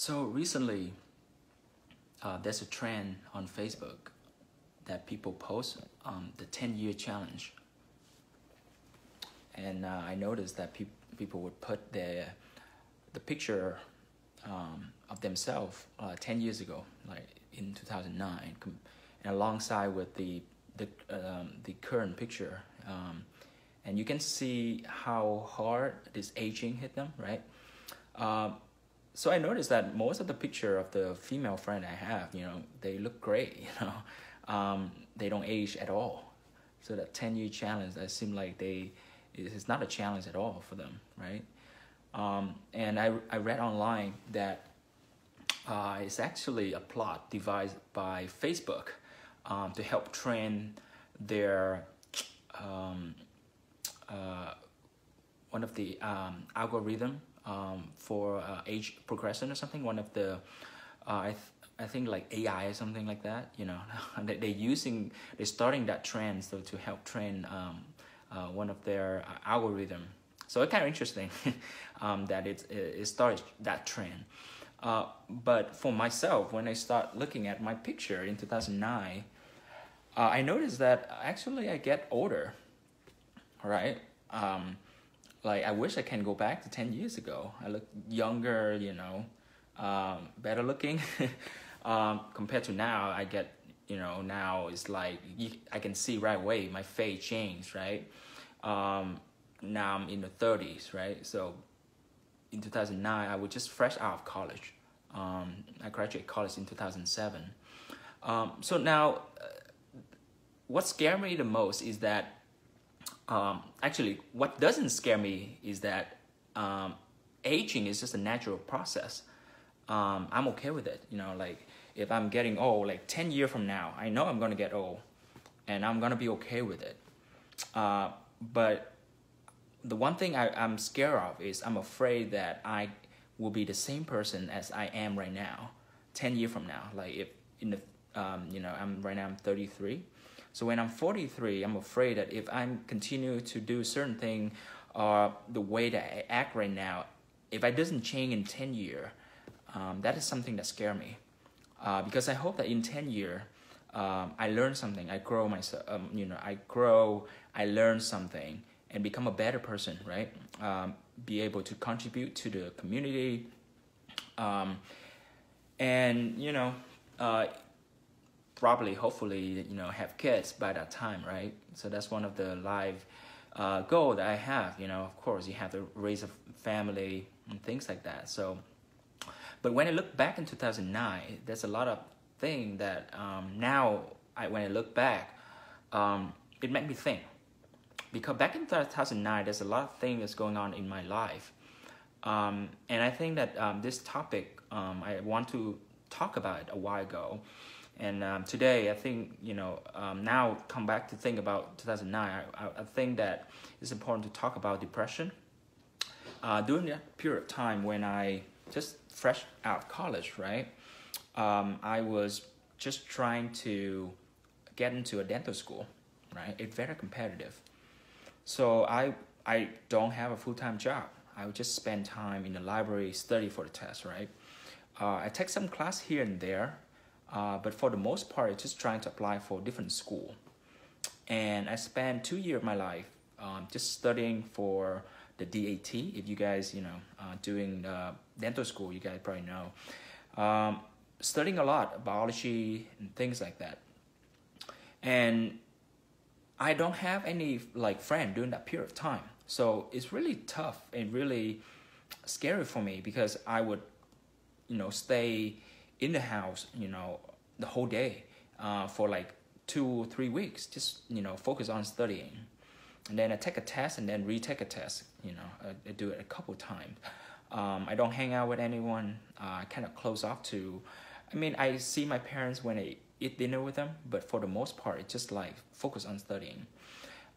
So recently, there's a trend on Facebook that people post the 10-year challenge. And I noticed that people would put the picture of themselves 10 years ago, like in 2009, and alongside with the current picture. And you can see how hard this aging hit them, right? So I noticed that most of the picture of the female friend I have, they look great, they don't age at all. So that 10-year challenge, that seemed like it's not a challenge at all for them, right? And I read online that it's actually a plot devised by Facebook to help train their one of the algorithm for age progression or something. One of the I think like AI or something like that. They're starting that trend so to help train one of their algorithm. So it's kind of interesting that it started that trend. But for myself, when I start looking at my picture in 2009, I noticed that actually I get older, right? Like I wish I can go back to 10 years ago. I look younger, better looking. Compared to now, I get, now it's like I can see right away my face changed, right? Now I'm in the 30s, right? So in 2009, I was just fresh out of college. I graduated college in 2007. So now, what scared me the most is that, actually, what doesn't scare me is that aging is just a natural process. I'm okay with it. Like if I'm getting old, like 10 years from now, I know I'm gonna get old, and I'm gonna be okay with it. But the one thing I'm scared of is I'm afraid that I will be the same person as I am right now, 10 years from now. Like if in the, I'm 33. So when I'm 43, I'm afraid that if I continue to do certain thing, the way that I act right now, if it doesn't change in 10 years, that is something that scares me. Because I hope that in 10 years, I learn something, I grow myself, I learn something and become a better person, right? Be able to contribute to the community, and, probably, hopefully, have kids by that time, right? So that's one of the life goal that I have, of course, you have to raise a family and things like that. So, but when I look back in 2009, there's a lot of things that when I look back, it made me think. Because back in 2009, there's a lot of things that's going on in my life. And I think that this topic, I want to talk about it a while ago. And today, I think, now come back to think about 2009, I think that it's important to talk about depression. During that period of time when I just fresh out of college, right? I was just trying to get into a dental school, right? It's very competitive. So I don't have a full-time job. I would just spend time in the library, study for the test, right? I take some class here and there, but for the most part, I'm just trying to apply for different school. And I spent 2 years of my life just studying for the DAT. If you guys, doing dental school, you guys probably know. Studying a lot, biology and things like that. And I don't have any friend during that period of time. So it's really tough and really scary for me because I would, stay in the house, the whole day for 2 or 3 weeks, just, focus on studying. And then I take a test and then retake a test, I do it a couple times. I don't hang out with anyone, I kind of close off I see my parents when I eat dinner with them, but for the most part, it's just focus on studying.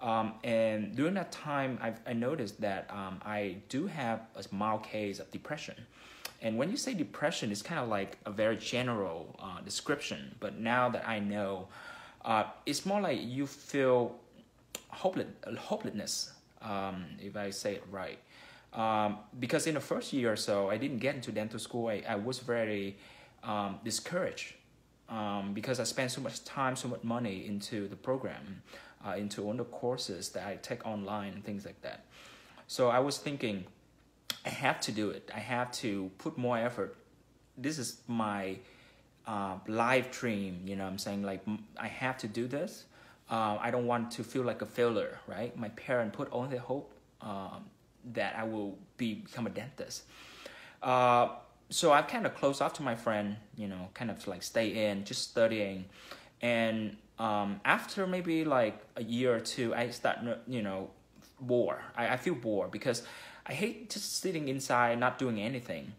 And during that time, I noticed that I do have a mild case of depression. And when you say depression, it's kind of like a very general description. But now that I know, it's more like you feel hopelessness, if I say it right. because in the first year or so, I didn't get into dental school. I was very discouraged because I spent so much time, so much money into the program, into all the courses that I take online and things like that. So I was thinking, I have to do it. I have to put more effort. This is my life dream, you know what I'm saying? Like, I have to do this. I don't want to feel like a failure, right? My parents put all their hope that I will become a dentist. So I kind of closed off to my friend, you know, kind of like stay in, just studying. And after maybe like a year or two, I start, you know, bored. I feel bored because I hate just sitting inside, not doing anything.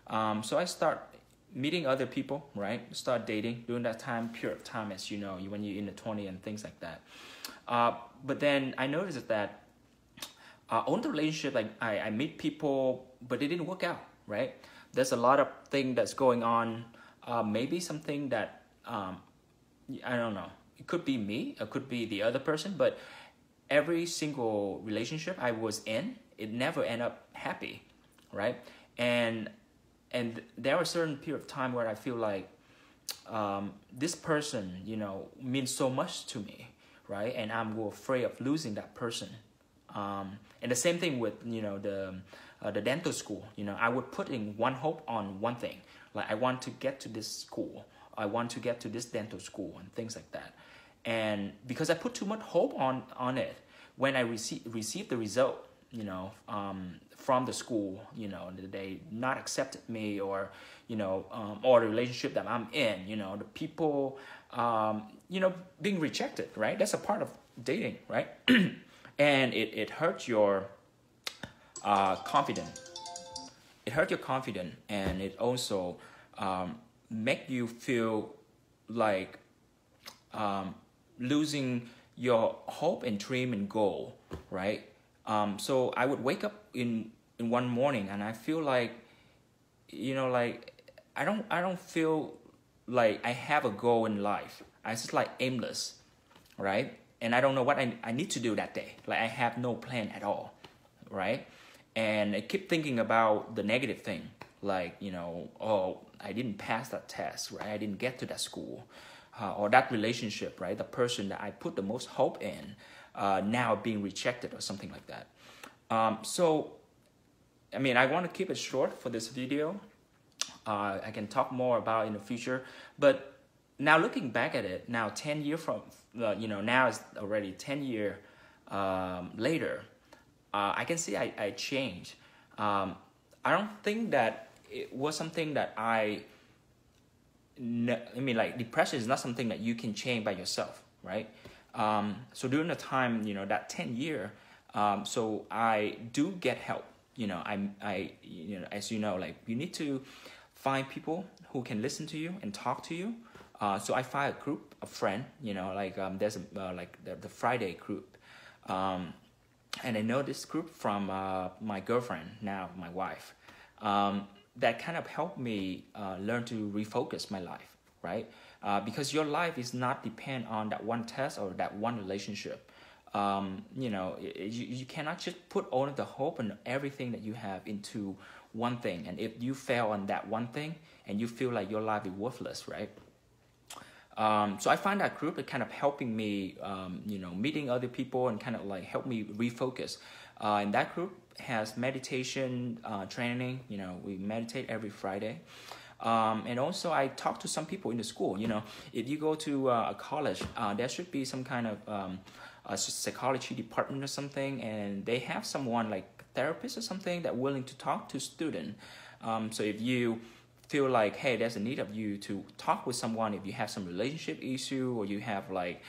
So I start meeting other people, right? Start dating during that time, period of time, as you know, when you're in the 20s and things like that. But then I noticed that on the relationship, like I meet people, but it didn't work out, right? There's a lot of things that's going on. Maybe something that, I don't know. It could be me, it could be the other person, but every single relationship I was in, it never ended up happy, right? And there are certain period of time where I feel like this person, you know, means so much to me, right? And I'm afraid of losing that person. And the same thing with, you know, the dental school. You know, I would put in one hope on one thing. Like, I want to get to this school. I want to get to this dental school and things like that. And because I put too much hope on it, when I received the result, you know, from the school, you know, they not accepted me, or, you know, or the relationship that I'm in, you know, the people, you know, being rejected, right? That's a part of dating, right? And it hurts your confidence. It hurts your confidence, and it also make you feel like losing your hope and dream and goal, right? So I would wake up in one morning and I feel like, you know, like I don't feel like I have a goal in life. I just like aimless, right? And I don't know what I need to do that day. Like, I have no plan at all, right? And I keep thinking about the negative thing, like, you know, oh, I didn't pass that test, right? I didn't get to that school, or that relationship, right? The person that I put the most hope in, now being rejected or something like that. So, I mean, I want to keep it short for this video. I can talk more about in the future, but now looking back at it, now 10 years from, you know, now it's already 10 years later, I can see I changed. I don't think that it was something that I mean, like, depression is not something that you can change by yourself, right? So during the time, you know, that 10 year, so I do get help. You know, you know, as you know, like, you need to find people who can listen to you and talk to you. So I find a group, a friend, you know, like, there's a, like the Friday group. And I know this group from my girlfriend, now my wife, that kind of helped me learn to refocus my life, right? Because your life is not depend on that one test or that one relationship. You know, you cannot just put all of the hope and everything that you have into one thing. And if you fail on that one thing and you feel like your life is worthless, right? So I find that group that kind of helping me, you know, meeting other people and kind of like help me refocus. And that group has meditation training. You know, we meditate every Friday. And also I talk to some people in the school. You know, if you go to a college, there should be some kind of a psychology department or something, and they have someone like therapist or something that willing to talk to student. So if you feel like, hey, there's a need of you to talk with someone, if you have some relationship issue, or you have like,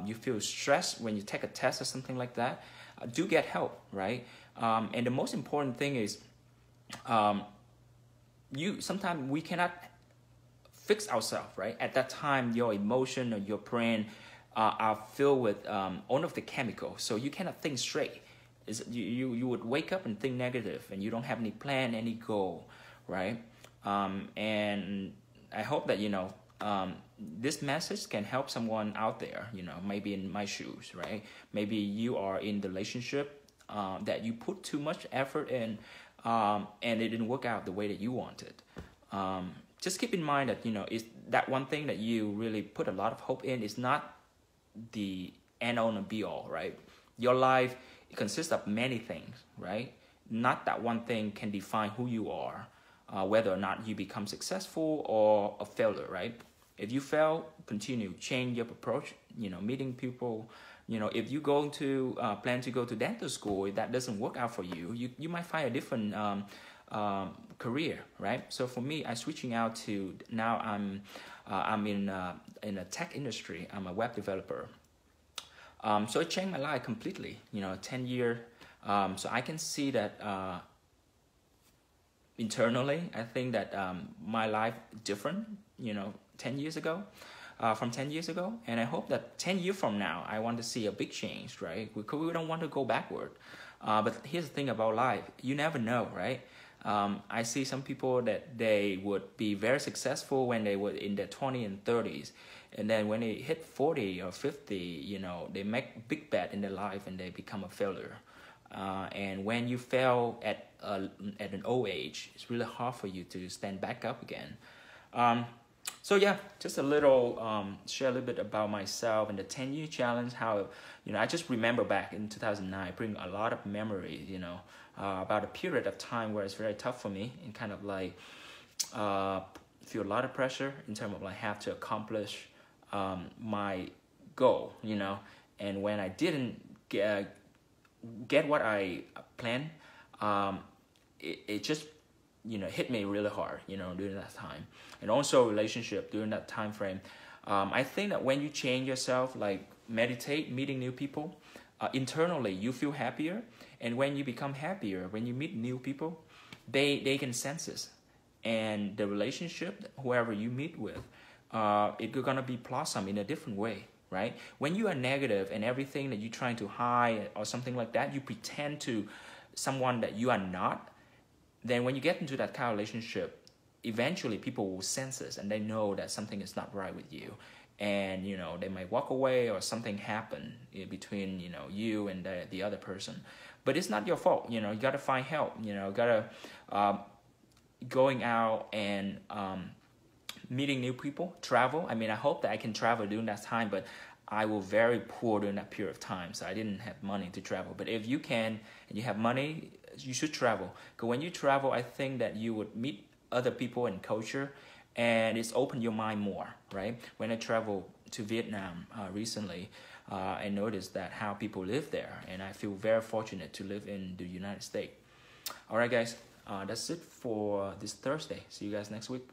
you feel stressed when you take a test or something like that, do get help, right? And the most important thing is, sometimes we cannot fix ourselves, right? At that time, your emotion or your brain are filled with all of the chemicals, so you cannot think straight. You would wake up and think negative, and you don't have any plan, any goal, right? And I hope that, you know, this message can help someone out there, you know, maybe in my shoes, right? Maybe you are in the relationship, that you put too much effort in, and it didn't work out the way that you wanted. Just keep in mind that, is that one thing that you really put a lot of hope in is not the end all and be all, right? Your life consists of many things, right? Not that one thing can define who you are, whether or not you become successful or a failure, right? If you fail, continue, change your approach, meeting people. If you go to plan to go to dental school, if that doesn't work out for you, you might find a different career, right? So for me, I'm switching out to now I'm in a tech industry. I'm a web developer. So it changed my life completely. 10 year. So I can see that internally, I think that my life different. 10 years ago. From 10 years ago, and I hope that 10 years from now, I want to see a big change, right? We don't want to go backward. But here's the thing about life. You never know, right? I see some people that they would be very successful when they were in their 20s and 30s. And then when they hit 40 or 50, they make big bet in their life and they become a failure. And when you fail at an old age, it's really hard for you to stand back up again. So yeah, just a little, share a little bit about myself and the 10-year challenge, how, I just remember back in 2009, bring a lot of memories, about a period of time where it's very tough for me and kind of like, feel a lot of pressure in terms of like have to accomplish, my goal, and when I didn't get what I planned, it just, hit me really hard, during that time. And also relationship during that time frame. I think that when you change yourself, like meditate, meeting new people, internally you feel happier. And when you become happier, when you meet new people, they can sense this. And the relationship, whoever you meet with, it's gonna be blossom in a different way, right? When you are negative and everything that you're trying to hide or something like that, you pretend to someone that you are not, then when you get into that kind of relationship, eventually people will sense this and they know that something is not right with you. And, they might walk away or something happen between, you and the other person. But it's not your fault. You got to find help. Got to going out and meeting new people, travel. I hope that I can travel during that time, but I was very poor during that period of time, so I didn't have money to travel. But if you can and you have money, you should travel. Because when you travel, I think that you would meet other people and culture, and it's opened your mind more, right? When I traveled to Vietnam recently, I noticed that how people live there, and I feel very fortunate to live in the United States. All right, guys, that's it for this Thursday. See you guys next week.